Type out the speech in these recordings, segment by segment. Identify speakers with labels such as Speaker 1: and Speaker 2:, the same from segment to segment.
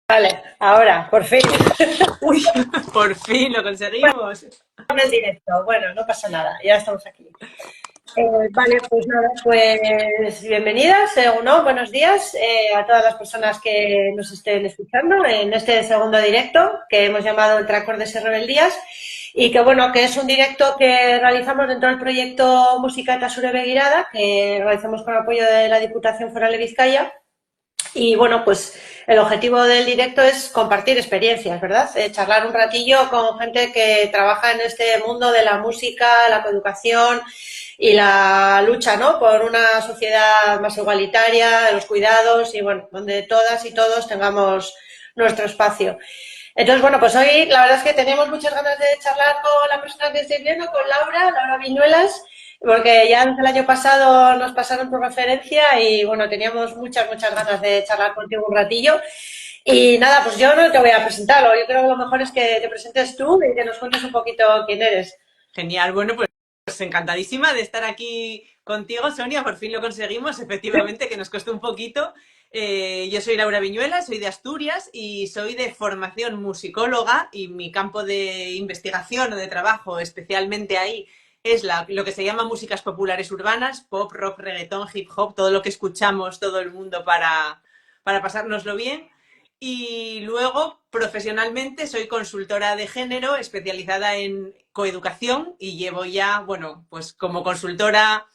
Speaker 1: Vale, ahora, por fin,
Speaker 2: Uy, por fin lo conseguimos.
Speaker 1: en el directo. Bueno, no pasa nada, ya estamos aquí. Vale, pues nada, pues bienvenidas, o no, buenos días a todas las personas que nos estén escuchando en este segundo directo que hemos llamado Entre Acordes y Rebeldías y que bueno, que es un directo que realizamos dentro del proyecto Música eta zure begirada que realizamos con apoyo de la Diputación Foral de Vizcaya. Y bueno, pues el objetivo del directo es compartir experiencias, ¿verdad? Charlar un ratillo con gente que trabaja en este mundo de la música, la coeducación y la lucha, ¿no? Por una sociedad más igualitaria, los cuidados y bueno, donde todas y todos tengamos nuestro espacio. Entonces, bueno, pues hoy la verdad es que teníamos muchas ganas de charlar con la persona que estoy viendo, con Laura Viñuelas, porque ya desde el año pasado nos pasaron por referencia y bueno, teníamos muchas ganas de charlar contigo un ratillo. Y nada, pues yo no te voy a presentarlo, yo creo que lo mejor es que te presentes tú y que nos cuentes un poquito quién eres.
Speaker 2: Genial, bueno, pues encantadísima de estar aquí contigo, Sonia, por fin lo conseguimos, efectivamente, que nos costó un poquito. Yo soy Laura Viñuela, soy de Asturias y soy de formación musicóloga y mi campo de investigación o de trabajo, especialmente ahí, es lo que se llama músicas populares urbanas, pop, rock, reggaetón, hip hop, todo lo que escuchamos todo el mundo para pasárnoslo bien. Y luego, profesionalmente, soy consultora de género especializada en coeducación y llevo ya, bueno, pues como consultora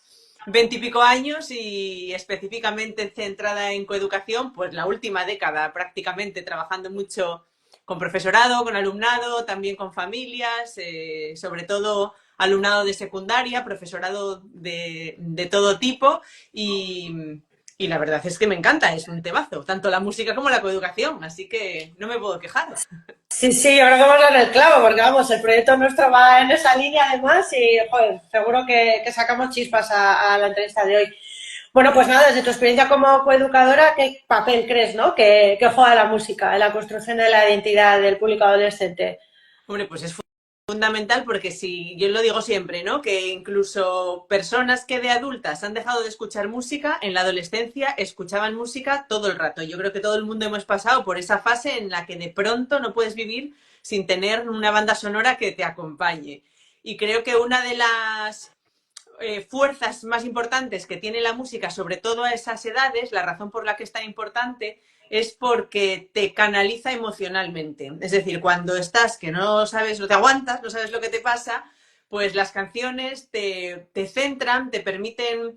Speaker 2: 20 y pico años y específicamente centrada en coeducación, pues la última década prácticamente trabajando mucho con profesorado, con alumnado, también con familias, sobre todo alumnado de secundaria, profesorado de todo tipo y la verdad es que me encanta, es un temazo, tanto la música como la coeducación, así que no me puedo quejar.
Speaker 1: Sí, sí, yo creo que hemos dado en el clavo, porque vamos, el proyecto nuestro va en esa línea además y, joder, seguro que sacamos chispas a la entrevista de hoy. Bueno, pues nada, desde tu experiencia como coeducadora, ¿qué papel crees, no? Que juega la música en la construcción de la identidad del público adolescente?
Speaker 2: Hombre, pues es fundamental porque si yo lo digo siempre, ¿no? Que incluso personas que de adultas han dejado de escuchar música, en la adolescencia escuchaban música todo el rato. Yo creo que todo el mundo hemos pasado por esa fase en la que de pronto no puedes vivir sin tener una banda sonora que te acompañe. Y creo que una de las fuerzas más importantes que tiene la música, sobre todo a esas edades, la razón por la que es tan importante es porque te canaliza emocionalmente. Es decir, cuando estás que no sabes, no te aguantas, no sabes lo que te pasa, pues las canciones te centran, te permiten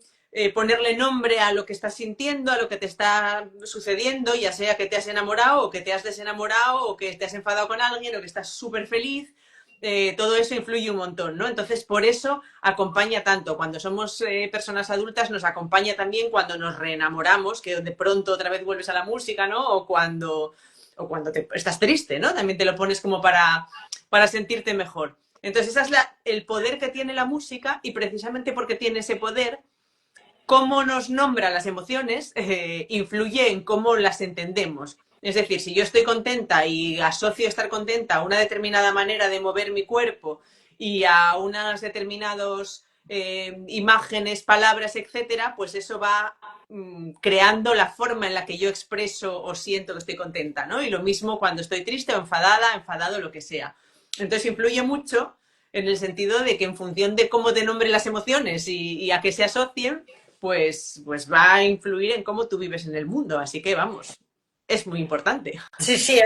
Speaker 2: ponerle nombre a lo que estás sintiendo, a lo que te está sucediendo, ya sea que te has enamorado o que te has desenamorado o que te has enfadado con alguien o que estás súper feliz. Todo eso influye un montón, ¿no? Entonces, por eso acompaña tanto. Cuando somos personas adultas, nos acompaña también cuando nos reenamoramos, que de pronto otra vez vuelves a la música, ¿no? O cuando estás triste, ¿no? También te lo pones como para sentirte mejor. Entonces, ese es el poder que tiene la música y precisamente porque tiene ese poder, cómo nos nombra las emociones influye en cómo las entendemos. Es decir, si yo estoy contenta y asocio estar contenta a una determinada manera de mover mi cuerpo y a unas determinadas imágenes, palabras, etcétera, pues eso va creando la forma en la que yo expreso o siento que estoy contenta, ¿no? Y lo mismo cuando estoy triste o enfadada, enfadado, lo que sea. Entonces influye mucho en el sentido de que en función de cómo te nombren las emociones y a qué se asocien, pues va a influir en cómo tú vives en el mundo. Así que vamos, es muy importante.
Speaker 1: Sí, sí,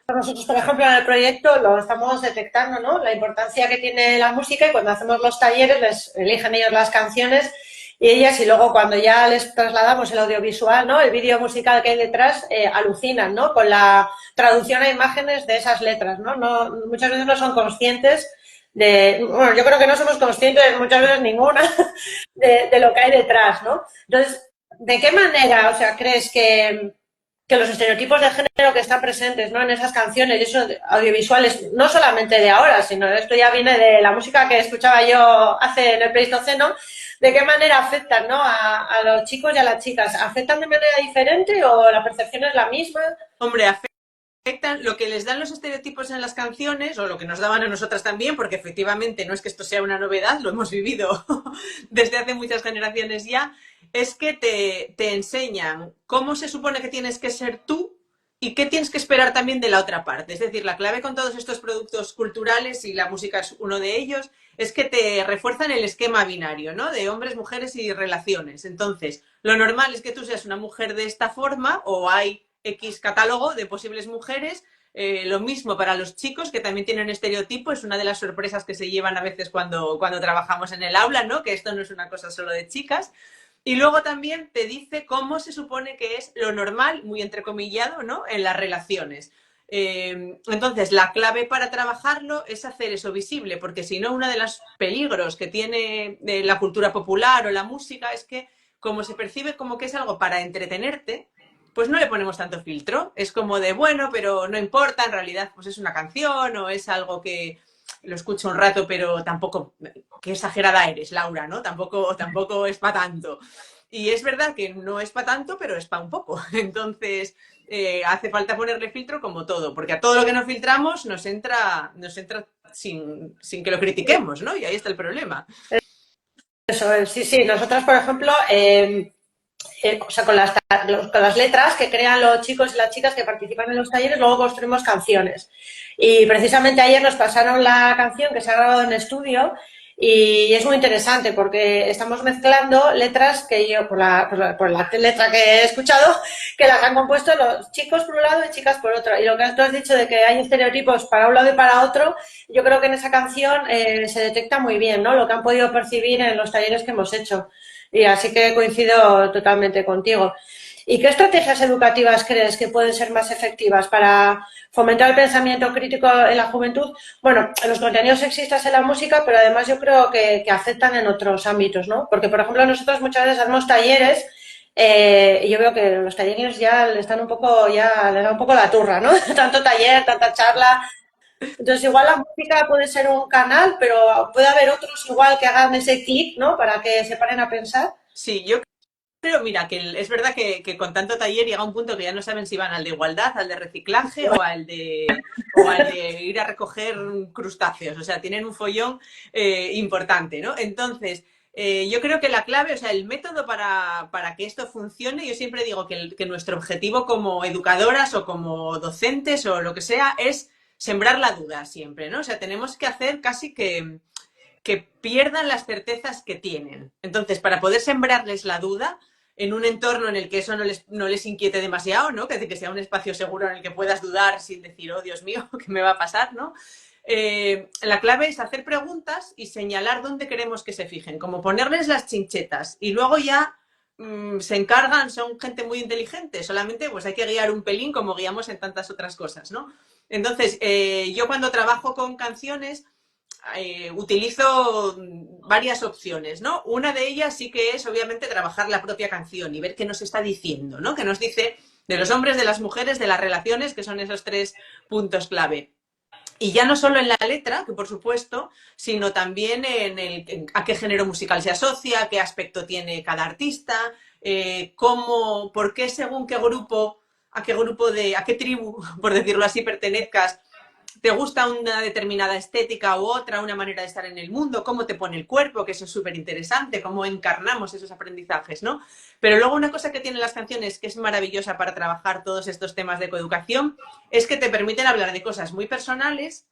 Speaker 1: nosotros, por ejemplo, en el proyecto lo estamos detectando, ¿no? La importancia que tiene la música y cuando hacemos los talleres les eligen ellos las canciones y ellas y luego cuando ya les trasladamos el audiovisual, ¿no? El vídeo musical que hay detrás, alucinan, ¿no? Con la traducción a imágenes de esas letras, ¿no? Muchas veces no son conscientes bueno, yo creo que no somos conscientes muchas veces ninguna de lo que hay detrás, ¿no? Entonces, ¿de qué manera, o sea, crees que los estereotipos de género que están presentes, ¿no? En esas canciones y esos audiovisuales, no solamente de ahora, sino esto ya viene de la música que escuchaba yo hace en el Pleistoceno, ¿de qué manera afectan, ¿no? A los chicos y a las chicas? ¿Afectan de manera diferente o la percepción es la misma?
Speaker 2: Hombre, afectan lo que les dan los estereotipos en las canciones o lo que nos daban a nosotras también, porque efectivamente no es que esto sea una novedad, lo hemos vivido desde hace muchas generaciones ya, es que te enseñan cómo se supone que tienes que ser tú ¿Y qué tienes que esperar también de la otra parte? Es decir, la clave con todos estos productos culturales, y la música es uno de ellos, es que te refuerzan el esquema binario, ¿no? De hombres, mujeres y relaciones. Entonces, lo normal es que tú seas una mujer de esta forma, o hay X catálogo de posibles mujeres. Lo mismo para los chicos, que también tienen estereotipo. Es una de las sorpresas que se llevan a veces cuando trabajamos en el aula, ¿no? Que esto no es una cosa solo de chicas. Y luego también te dice cómo se supone que es lo normal, muy entrecomillado, ¿no? En las relaciones. Entonces, la clave para trabajarlo es hacer eso visible, porque si no, uno de los peligros que tiene la cultura popular o la música es que, como se percibe como que es algo para entretenerte, pues no le ponemos tanto filtro. Es como de, bueno, pero no importa, en realidad pues es una canción o es algo que lo escucho un rato, pero tampoco, qué exagerada eres, Laura, ¿no? Tampoco es para tanto. Y es verdad que no es para tanto, pero es para un poco. Entonces, hace falta ponerle filtro como todo, porque a todo lo que nos filtramos nos entra sin que lo critiquemos, ¿no? Y ahí está el problema.
Speaker 1: Eso es, sí, sí. Nosotras, por ejemplo, o sea, con las letras que crean los chicos y las chicas que participan en los talleres, luego construimos canciones. Y precisamente ayer nos pasaron la canción que se ha grabado en estudio y es muy interesante porque estamos mezclando letras que yo, por la letra que he escuchado, que las han compuesto los chicos por un lado y chicas por otro. Y lo que tú has dicho de que hay estereotipos para un lado y para otro, yo creo que en esa canción se detecta muy bien, ¿no? Lo que han podido percibir en los talleres que hemos hecho. Y así que coincido totalmente contigo. ¿Y qué estrategias educativas crees que pueden ser más efectivas para fomentar el pensamiento crítico en la juventud? Bueno, los contenidos sexistas en la música, pero además yo creo que afectan en otros ámbitos, ¿no? Porque, por ejemplo, nosotros muchas veces hacemos talleres y yo veo que los talleres ya le están un poco, ya les da un poco la turra, ¿no? Tanto taller, tanta charla. Entonces, igual la música puede ser un canal, pero puede haber otros igual que hagan ese clic, ¿no? Para que se paren a pensar.
Speaker 2: Sí, yo creo, mira, que es verdad que con tanto taller llega un punto que ya no saben si van al de igualdad, al de reciclaje o al de ir a recoger crustáceos. O sea, tienen un follón importante, ¿no? Entonces, yo creo que la clave, o sea, el método para que esto funcione, yo siempre digo que nuestro objetivo como educadoras o como docentes o lo que sea es sembrar la duda siempre, ¿no? O sea, tenemos que hacer casi que pierdan las certezas que tienen. Entonces, para poder sembrarles la duda en un entorno en el que eso no les inquiete demasiado, ¿no? Que sea un espacio seguro en el que puedas dudar sin decir, oh, Dios mío, ¿qué me va a pasar, no? La clave es hacer preguntas y señalar dónde queremos que se fijen, como ponerles las chinchetas y luego ya se encargan, son gente muy inteligente, solamente pues hay que guiar un pelín como guiamos en tantas otras cosas, ¿no? Entonces, yo cuando trabajo con canciones utilizo varias opciones, ¿no? Una de ellas sí que es, obviamente, trabajar la propia canción y ver qué nos está diciendo, ¿no? Que nos dice de los hombres, de las mujeres, de las relaciones, que son esos 3 puntos clave. Y ya no solo en la letra, que por supuesto, sino también a qué género musical se asocia, qué aspecto tiene cada artista, por qué según qué grupo, a qué tribu, por decirlo así, pertenezcas, te gusta una determinada estética u otra, una manera de estar en el mundo, cómo te pone el cuerpo, que eso es súper interesante, cómo encarnamos esos aprendizajes, ¿no? Pero luego una cosa que tienen las canciones que es maravillosa para trabajar todos estos temas de coeducación es que te permiten hablar de cosas muy personales,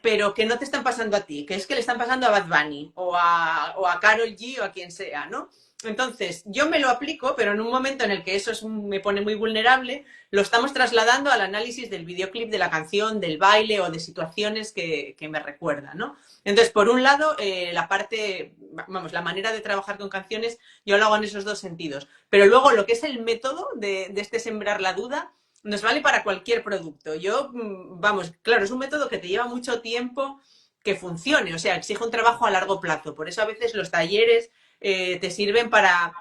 Speaker 2: pero que no te están pasando a ti, que es que le están pasando a Bad Bunny o a Karol G o a quien sea, ¿no? Entonces, yo me lo aplico, pero en un momento en el que eso me pone muy vulnerable, lo estamos trasladando al análisis del videoclip, de la canción, del baile o de situaciones que me recuerdan, ¿no? Entonces, por un lado, la manera de trabajar con canciones, yo lo hago en esos dos sentidos. Pero luego, lo que es el método de este sembrar la duda, nos vale para cualquier producto. Claro, es un método que te lleva mucho tiempo que funcione, o sea, exige un trabajo a largo plazo. Por eso a veces los talleres te sirven para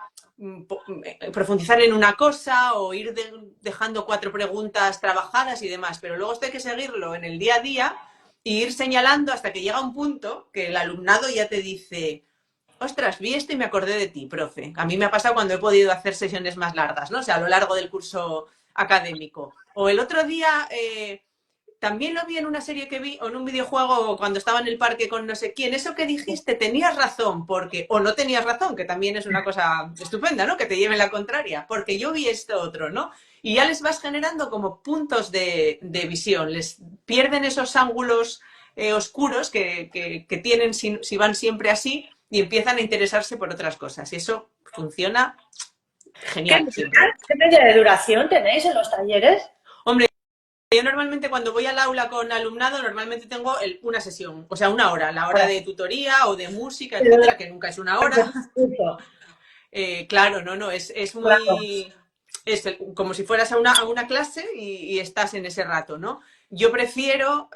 Speaker 2: profundizar en una cosa o ir dejando 4 preguntas trabajadas y demás, pero luego esto hay que seguirlo en el día a día e ir señalando hasta que llega un punto que el alumnado ya te dice, ostras, vi esto y me acordé de ti, profe. A mí me ha pasado cuando he podido hacer sesiones más largas, ¿no? O sea, a lo largo del curso académico. O el otro día también lo vi en una serie que vi o en un videojuego cuando estaba en el parque con no sé quién. Eso que dijiste, tenías razón, o no tenías razón, que también es una cosa estupenda, ¿no? Que te lleven la contraria, porque yo vi esto otro, ¿no? y ya les vas generando como puntos de visión, les pierden esos ángulos oscuros que tienen si van siempre así y empiezan a interesarse por otras cosas. Y eso funciona genial siempre.
Speaker 1: ¿Qué media de duración tenéis en los talleres?
Speaker 2: Hombre, yo normalmente cuando voy al aula con alumnado, normalmente tengo una sesión, o sea, una hora, la hora de tutoría o de música, etcétera, que nunca es una hora. Claro, no, es muy... Es como si fueras a una clase y estás en ese rato, ¿no? Yo prefiero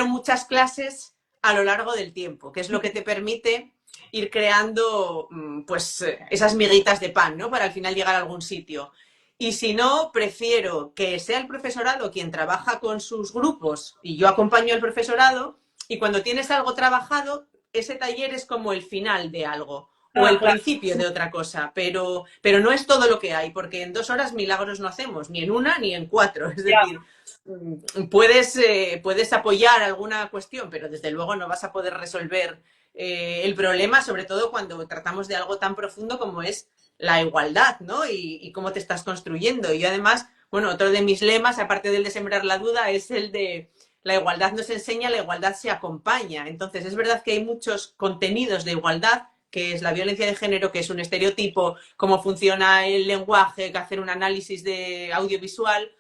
Speaker 2: muchas clases a lo largo del tiempo, que es lo que te permite ir creando pues esas miguitas de pan, ¿no? Para al final llegar a algún sitio. Y si no, prefiero que sea el profesorado quien trabaja con sus grupos y yo acompaño al profesorado y cuando tienes algo trabajado, ese taller es como el final de algo o el principio de otra cosa, pero no es todo lo que hay, porque en 2 horas milagros no hacemos, ni en una ni en 4. Es decir, puedes apoyar alguna cuestión, pero desde luego no vas a poder resolver el problema, sobre todo cuando tratamos de algo tan profundo como es la igualdad, ¿no? Y cómo te estás construyendo. Y yo además, bueno, otro de mis lemas, aparte del de sembrar la duda, es el de la igualdad no se enseña, la igualdad se acompaña. Entonces, es verdad que hay muchos contenidos de igualdad, que es la violencia de género, que es un estereotipo, cómo funciona el lenguaje, que hacer un análisis de audiovisual,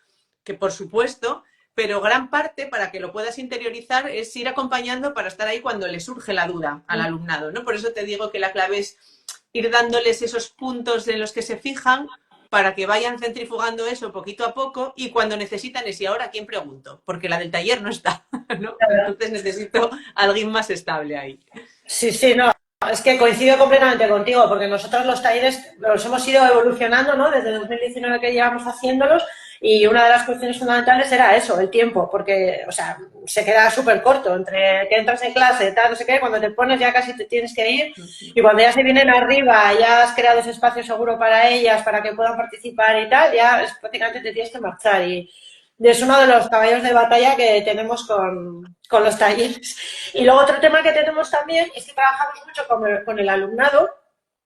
Speaker 2: que por supuesto, pero gran parte para que lo puedas interiorizar es ir acompañando para estar ahí cuando le surge la duda al alumnado, ¿no? Por eso te digo que la clave es ir dándoles esos puntos en los que se fijan para que vayan centrifugando eso poquito a poco y cuando necesitan es, ¿y ahora quién pregunto? Porque la del taller no está, ¿no? Entonces necesito a alguien más estable ahí.
Speaker 1: Sí, no, es que coincido completamente contigo, porque nosotros los talleres los hemos ido evolucionando, ¿no? Desde 2019 que llevamos haciéndolos y una de las cuestiones fundamentales era eso, el tiempo, porque, o sea, se queda súper corto entre que entras en clase, tal, no sé qué, cuando te pones ya casi te tienes que ir y cuando ya se vienen arriba, ya has creado ese espacio seguro para ellas, para que puedan participar y tal, ya prácticamente te tienes que marchar y es uno de los caballos de batalla que tenemos con los talleres. Y luego otro tema que tenemos también es que trabajamos mucho con el alumnado,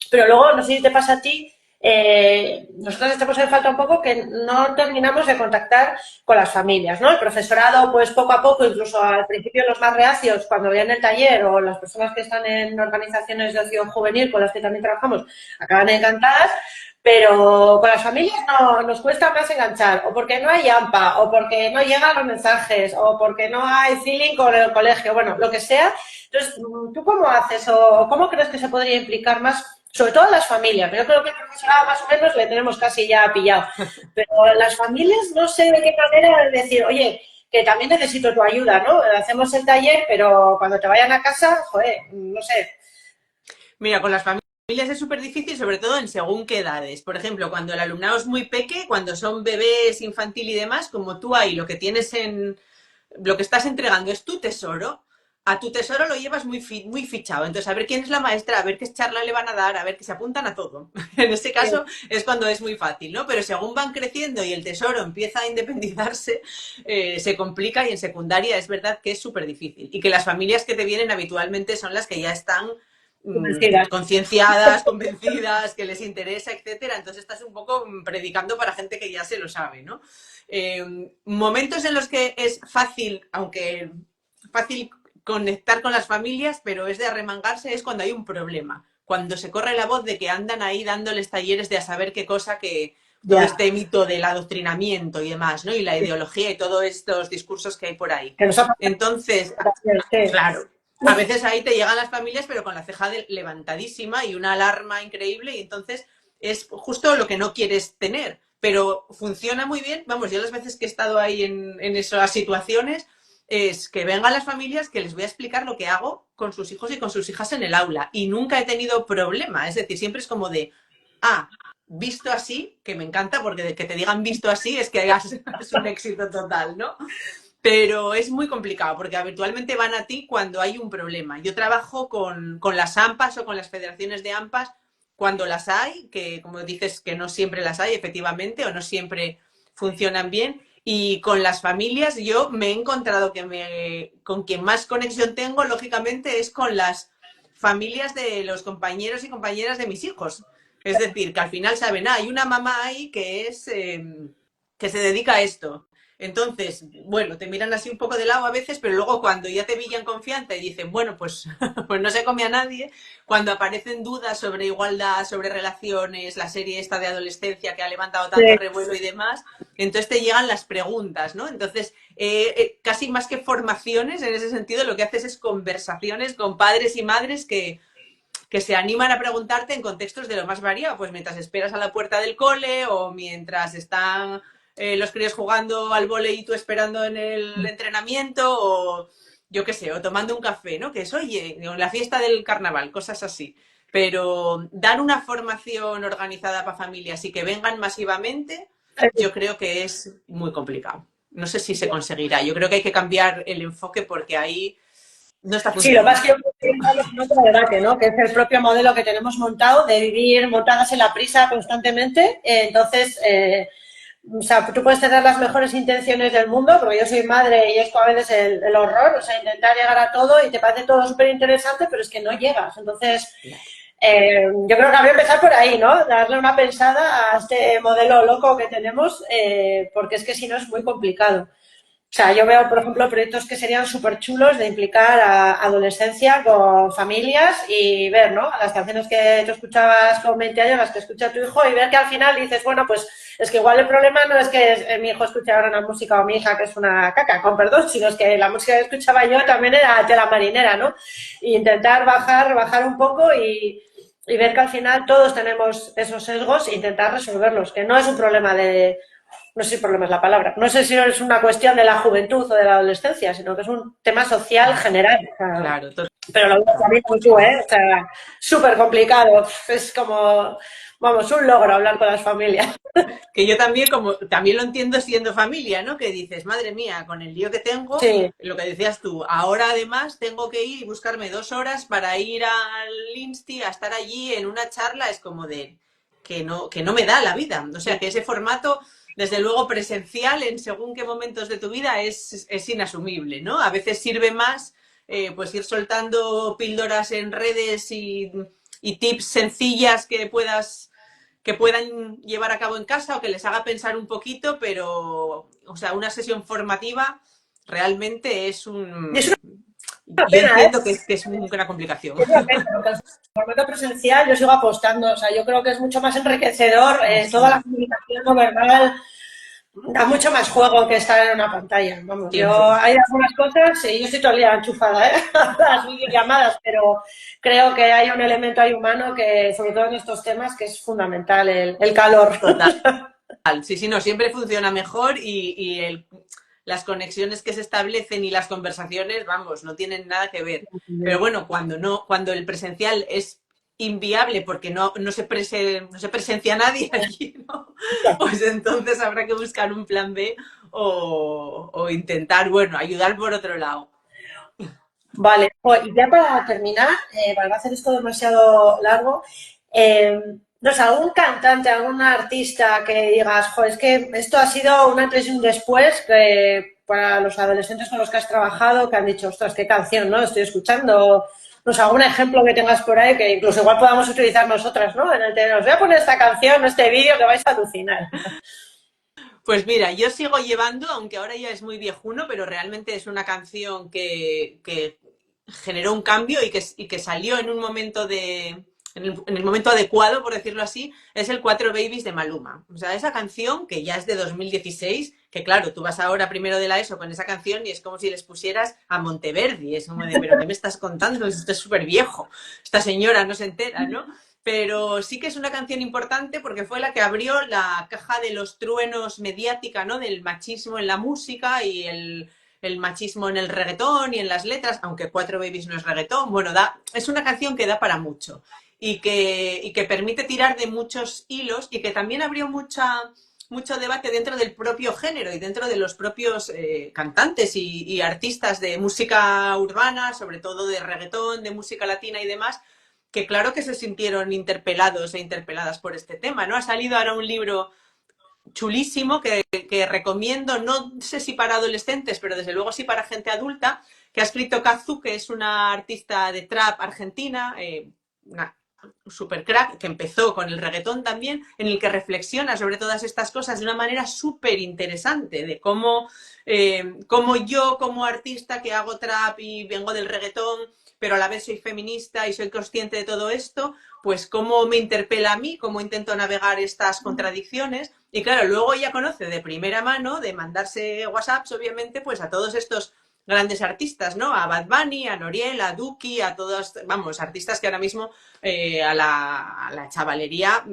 Speaker 1: pero luego, no sé si te pasa a ti, nosotros echamos en falta un poco que no terminamos de contactar con las familias, ¿no? El profesorado, pues poco a poco, incluso al principio los más reacios, cuando vean el taller o las personas que están en organizaciones de ocio juvenil con las que también trabajamos, acaban encantadas, pero con las familias nos cuesta más enganchar, o porque no hay AMPA, o porque no llegan los mensajes, o porque no hay feeling con el colegio, bueno, lo que sea. Entonces, ¿tú cómo haces o cómo crees que se podría implicar más, sobre todo las familias? Yo creo que el profesorado más o menos le tenemos casi ya pillado, pero las familias no sé de qué manera decir, oye, que también necesito tu ayuda, ¿no? Hacemos el taller, pero cuando te vayan a casa, joder, no sé.
Speaker 2: Mira, con las familias es súper difícil, sobre todo en según qué edades. Por ejemplo, cuando el alumnado es muy peque, cuando son bebés, infantil y demás, como tú ahí lo que tienes lo que estás entregando es tu tesoro, a tu tesoro lo llevas muy fichado. Entonces, a ver quién es la maestra, a ver qué charla le van a dar, a ver que se apuntan a todo. En ese caso es cuando es muy fácil, ¿no? Pero según van creciendo y el tesoro empieza a independizarse, se complica y en secundaria es verdad que es súper difícil. Y que las familias que te vienen habitualmente son las que ya están concienciadas, convencidas, que les interesa, etcétera. Entonces estás un poco predicando para gente que ya se lo sabe, ¿no? Momentos en los que es fácil, aunque fácil conectar con las familias, pero es de arremangarse, es cuando hay un problema. Cuando se corre la voz de que andan ahí dándoles talleres de a saber qué cosa, que todo este mito del adoctrinamiento y demás, ¿no? Y la ideología y todos estos discursos que hay por ahí. Entonces, claro, a veces ahí te llegan las familias, pero con la ceja levantadísima y una alarma increíble, y entonces es justo lo que no quieres tener. Pero funciona muy bien, vamos, yo las veces que he estado ahí en esas situaciones, es que vengan las familias que les voy a explicar lo que hago con sus hijos y con sus hijas en el aula. Y nunca he tenido problema, es decir, siempre es como de, visto así, que me encanta, porque de que te digan visto así es que es un éxito total, ¿no? Pero es muy complicado porque habitualmente van a ti cuando hay un problema. Yo trabajo con las AMPAs o con las federaciones de AMPAs cuando las hay, que como dices que no siempre las hay efectivamente o no siempre funcionan bien. Y con las familias yo me he encontrado que con quien más conexión tengo, lógicamente, es con las familias de los compañeros y compañeras de mis hijos. Es decir, que al final saben, hay una mamá ahí que es que se dedica a esto. Entonces, bueno, te miran así un poco de lado a veces, pero luego cuando ya te pillan confianza y dicen, bueno, pues, pues no se come a nadie, cuando aparecen dudas sobre igualdad, sobre relaciones, la serie esta de adolescencia que ha levantado tanto
Speaker 1: Sí.
Speaker 2: revuelo y demás, entonces te llegan las preguntas, ¿no? Entonces, casi más que formaciones, en ese sentido, lo que haces es conversaciones con padres y madres que se animan a preguntarte en contextos de lo más variado, pues mientras esperas a la puerta del cole o mientras están los críos jugando al vóley y tú esperando en el entrenamiento o yo qué sé, o tomando un café, ¿no? Que es, oye, la fiesta del carnaval, cosas así. Pero dar una formación organizada para familias y que vengan masivamente, yo creo que es muy complicado. No sé si se conseguirá. Yo creo que hay que cambiar el enfoque porque ahí no está
Speaker 1: Sí, lo que pasa
Speaker 2: funcionando.
Speaker 1: es que estamos en otro debate, ¿no? Que es el propio modelo que tenemos montado de vivir montadas en la prisa constantemente. Entonces, o sea, tú puedes tener las mejores intenciones del mundo, porque yo soy madre y es a veces el horror, o sea, intentar llegar a todo y te parece todo súper interesante, pero es que no llegas. Entonces, yo creo que habría que empezar por ahí, ¿no? Darle una pensada a este modelo loco que tenemos, porque es que si no es muy complicado. O sea, yo veo, por ejemplo, proyectos que serían súper chulos de implicar a adolescencia con familias y ver, ¿no? Las canciones que tú escuchabas con 20 años, las que escucha tu hijo y ver que al final dices, bueno, pues es que igual el problema no es que mi hijo escuche ahora una música o mi hija que es una caca, con perdón, sino es que la música que escuchaba yo también era tela marinera, ¿no? Y intentar bajar un poco y ver que al final todos tenemos esos sesgos e intentar resolverlos, que no es un problema de no sé si problema es la palabra, no sé si es una cuestión de la juventud o de la adolescencia, sino que es un tema social general. O sea,
Speaker 2: Claro,
Speaker 1: pero lo veo también como tú, ¿eh? O sea, súper complicado. Es como, vamos, un logro hablar con las familias.
Speaker 2: que yo también, como también lo entiendo siendo familia, ¿no? Que dices, madre mía, con el lío que tengo,
Speaker 1: Sí,
Speaker 2: lo que decías tú, ahora además tengo que ir y buscarme 2 horas para ir al Insti a estar allí en una charla, es como de que no me da la vida. O sea, que ese formato, desde luego presencial, en según qué momentos de tu vida, es inasumible, ¿no? A veces sirve más pues ir soltando píldoras en redes y tips sencillas que puedan llevar a cabo en casa o que les haga pensar un poquito, pero, o sea, una sesión formativa realmente es
Speaker 1: y es
Speaker 2: un...
Speaker 1: una
Speaker 2: Yo
Speaker 1: pena, ¿eh?
Speaker 2: entiendo que es una complicación.
Speaker 1: Es una pena, porque el formato presencial yo sigo apostando. O sea, yo creo que es mucho más enriquecedor toda la
Speaker 2: Sí,
Speaker 1: comunicación no verbal. Da mucho más juego que estar en una pantalla. Vamos, yo
Speaker 2: 100%.
Speaker 1: hay algunas cosas, sí, yo estoy todo el día enchufada, ¿eh? A las videollamadas, pero creo que hay un elemento ahí humano que, sobre todo en estos temas, que es fundamental, el calor.
Speaker 2: Total. Sí, sí, no, siempre funciona mejor las conexiones que se establecen y las conversaciones, vamos, no tienen nada que ver. Pero bueno, cuando el presencial es inviable porque no se presencia nadie allí, ¿no? Pues entonces habrá que buscar un plan B o intentar, bueno, ayudar por otro lado.
Speaker 1: Vale, y ya para terminar, para no hacer esto demasiado largo, no sé, algún cantante, algún artista que digas, jo, es que esto ha sido un antes y un después que para los adolescentes con los que has trabajado, que han dicho, ostras, qué canción, ¿no? Estoy escuchando, no sé, algún ejemplo que tengas por ahí que incluso igual podamos utilizar nosotras, ¿no? En el que os voy a poner esta canción, este vídeo que vais a alucinar.
Speaker 2: Pues mira, yo sigo llevando, aunque ahora ya es muy viejuno, pero realmente es una canción que generó un cambio y que salió en un momento en el momento adecuado, por decirlo así, es el Cuatro Babies de Maluma. O sea, esa canción que ya es de 2016, que claro, tú vas ahora primero de la ESO con esa canción y es como si les pusieras a Monteverdi, es como de, pero ¿qué me estás contando? Esto es súper viejo, esta señora no se entera, ¿no? Pero sí que es una canción importante porque fue la que abrió la caja de los truenos mediática, ¿no? Del machismo en la música y el machismo en el reggaetón y en las letras, aunque Cuatro Babies no es reggaetón, bueno, es una canción que da para mucho y que permite tirar de muchos hilos y que también abrió mucho debate dentro del propio género y dentro de los propios cantantes y artistas de música urbana, sobre todo de reggaetón, de música latina y demás, que claro que se sintieron interpelados e interpeladas por este tema, ¿no? Ha salido ahora un libro chulísimo que recomiendo, no sé si para adolescentes, pero desde luego sí para gente adulta, que ha escrito Kazu, que es una artista de trap argentina, una super crack, que empezó con el reggaetón también, en el que reflexiona sobre todas estas cosas de una manera súper interesante, de cómo yo como artista que hago trap y vengo del reggaetón, pero a la vez soy feminista y soy consciente de todo esto, pues cómo me interpela a mí, cómo intento navegar estas contradicciones. Y claro, luego ella conoce de primera mano, de mandarse WhatsApps, obviamente, pues a todos estos grandes artistas, ¿no? A Bad Bunny, a Noriel, a Duki, a todos, vamos, artistas que ahora mismo a la chavalería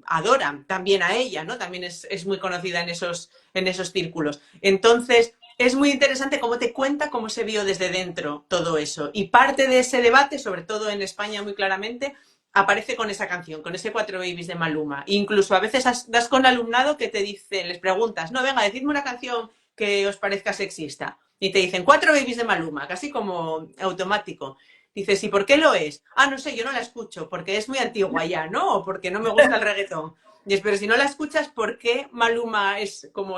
Speaker 2: adoran, también a ella, ¿no? También es muy conocida en esos círculos. Entonces, es muy interesante cómo te cuenta cómo se vio desde dentro todo eso. Y parte de ese debate, sobre todo en España muy claramente, aparece con esa canción, con ese Cuatro Babies de Maluma. Incluso a veces das con alumnado que te dice, les preguntas, no, venga, decidme una canción que os parezca sexista. Y te dicen, Cuatro Babies de Maluma, casi como automático. Dices, ¿y por qué lo es? Ah, no sé, yo no la escucho, porque es muy antigua ya, ¿no? O porque no me gusta el reggaetón. Y es, pero si no la escuchas, ¿por qué Maluma es como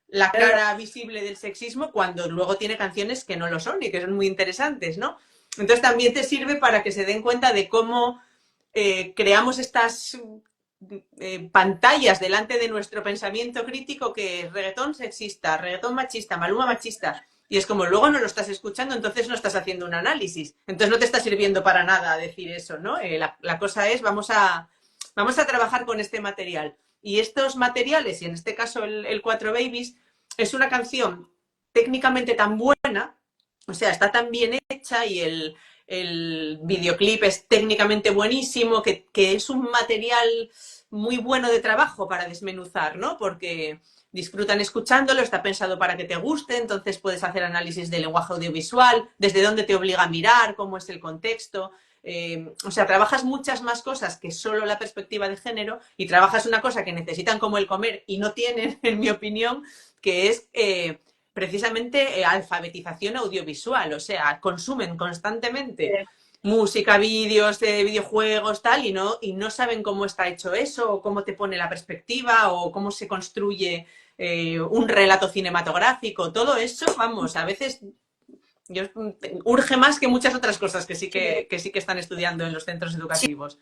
Speaker 2: la cara visible del sexismo cuando luego tiene canciones que no lo son y que son muy interesantes, ¿no? Entonces también te sirve para que se den cuenta de cómo creamos estas pantallas delante de nuestro pensamiento crítico, que es reggaetón sexista, reggaetón machista, Maluma machista, y es como luego no lo estás escuchando, entonces no estás haciendo un análisis, entonces no te está sirviendo para nada decir eso, ¿no? La cosa es, vamos a trabajar con este material, y estos materiales, y en este caso el Cuatro Babies, es una canción técnicamente tan buena, o sea, está tan bien hecha, y el videoclip es técnicamente buenísimo, que es un material muy bueno de trabajo para desmenuzar, ¿no? Porque disfrutan escuchándolo, está pensado para que te guste, entonces puedes hacer análisis del lenguaje audiovisual, desde dónde te obliga a mirar, cómo es el contexto. O sea, trabajas muchas más cosas que solo la perspectiva de género, y trabajas una cosa que necesitan como el comer y no tienen, en mi opinión, que es precisamente alfabetización audiovisual. O sea, consumen constantemente música, vídeos, videojuegos, tal, y no saben cómo está hecho eso, o cómo te pone la perspectiva, o cómo se construye un relato cinematográfico. Todo eso, vamos, a veces urge más que muchas otras cosas que sí que están estudiando en los centros educativos.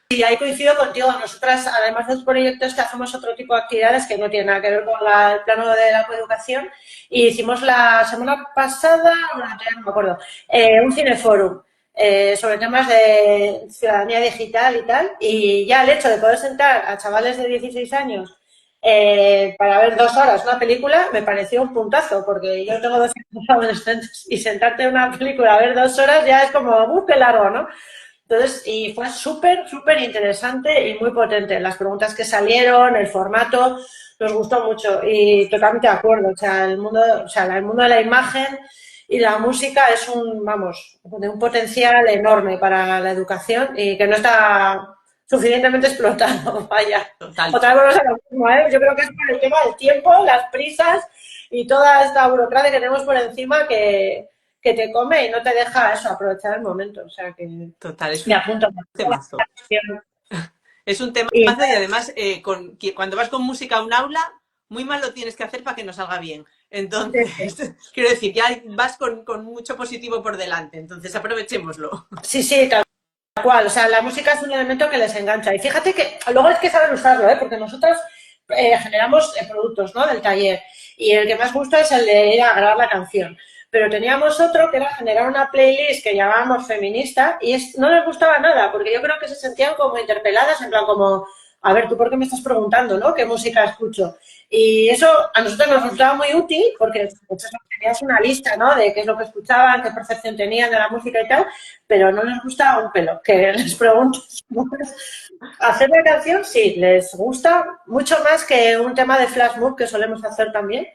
Speaker 1: Sí, ahí coincido contigo. Nosotras, además de los proyectos, que hacemos otro tipo de actividades que no tienen nada que ver con el plano de la coeducación, y hicimos la semana pasada, no me acuerdo, un cineforum sobre temas de ciudadanía digital y tal, y ya el hecho de poder sentar a chavales de 16 años para ver 2 horas una película me pareció un puntazo, porque yo tengo 2 hijos adolescentes y sentarte una película a ver 2 horas ya es como, qué largo, ¿no? Entonces, y fue súper, súper interesante y muy potente. Las preguntas que salieron, el formato, nos gustó mucho y totalmente de acuerdo. O sea, el mundo de la imagen y la música es de un potencial enorme para la educación y que no está suficientemente explotado. Vaya.
Speaker 2: Total.
Speaker 1: Otra vez volvemos a lo mismo, ¿eh? Yo creo que es por el tema del tiempo, las prisas y toda esta burocracia que tenemos por encima que te come y no te deja eso, aprovechar el momento. O sea que
Speaker 2: total, es
Speaker 1: me apunto.
Speaker 2: temazo. Es un temazo, y además cuando vas con música a un aula, muy mal lo tienes que hacer para que no salga bien. Entonces, quiero decir, ya vas con mucho positivo por delante, entonces aprovechémoslo.
Speaker 1: Sí, tal cual. O sea, la música es un elemento que les engancha. Y fíjate que luego es que saber usarlo, ¿eh? Porque nosotros generamos productos, ¿no? Del taller. Y el que más gusta es el de ir a grabar la canción. Pero teníamos otro que era generar una playlist que llamábamos feminista y no les gustaba nada, porque yo creo que se sentían como interpeladas, en plan como, a ver, ¿tú por qué me estás preguntando, no? ¿Qué música escucho? Y eso a nosotros nos resultaba muy útil porque pues, tenías una lista, ¿no? De qué es lo que escuchaban, qué percepción tenían de la música y tal, pero no les gustaba un pelo. Que les pregunto, hacer la canción sí, les gusta mucho más que un tema de flash mob que solemos hacer también.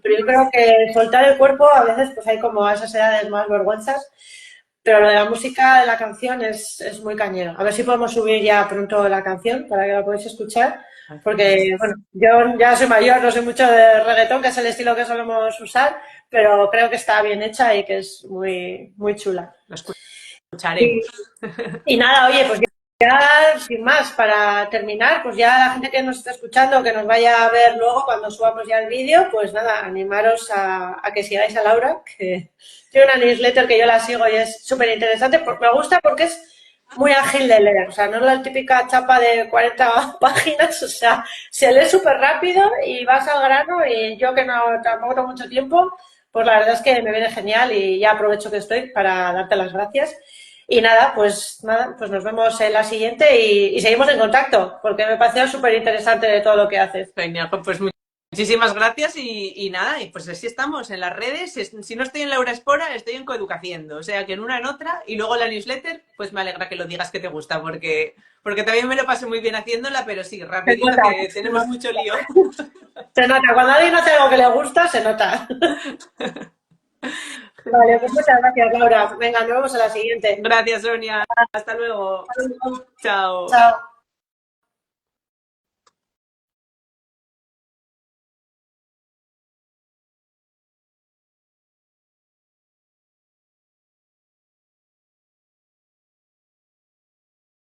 Speaker 1: Pero yo creo que soltar el cuerpo a veces pues hay como a esas edades más vergüenzas, pero lo de la música de la canción es muy cañero. A ver si podemos subir ya pronto la canción para que la podáis escuchar, porque bueno, yo ya soy mayor, no sé mucho de reggaetón, que es el estilo que solemos usar, pero creo que está bien hecha y que es muy, muy chula.
Speaker 2: Lo escucharemos.
Speaker 1: Y nada, oye, pues ya, sin más, para terminar, pues ya la gente que nos está escuchando, que nos vaya a ver luego cuando subamos ya el vídeo, pues nada, animaros a que sigáis a Laura, que tiene una newsletter que yo la sigo y es súper interesante. Me gusta porque es muy ágil de leer, o sea, no es la típica chapa de 40 páginas, o sea, se lee súper rápido y vas al grano y yo que no tampoco tengo mucho tiempo, pues la verdad es que me viene genial y ya aprovecho que estoy para darte las gracias. Y nada, pues nos vemos en la siguiente y seguimos en contacto, porque me pareció súper interesante de todo lo que haces.
Speaker 2: Genial, pues muchísimas gracias y nada, y pues así estamos en las redes. Si no estoy en Laura Espora, estoy en Coeducaciendo, o sea que en una en otra, y luego la newsletter, pues me alegra que lo digas que te gusta, porque también me lo pasé muy bien haciéndola, pero sí,
Speaker 1: Se
Speaker 2: rapidito
Speaker 1: nota,
Speaker 2: que tenemos mucho lío.
Speaker 1: se nota. Cuando a alguien hace algo que le gusta, se nota. Vale, pues
Speaker 2: Genial.
Speaker 1: muchas gracias, Laura. Venga, nos vemos en la siguiente.
Speaker 2: Gracias, Sonia. Hasta luego. Chao.
Speaker 1: Chao.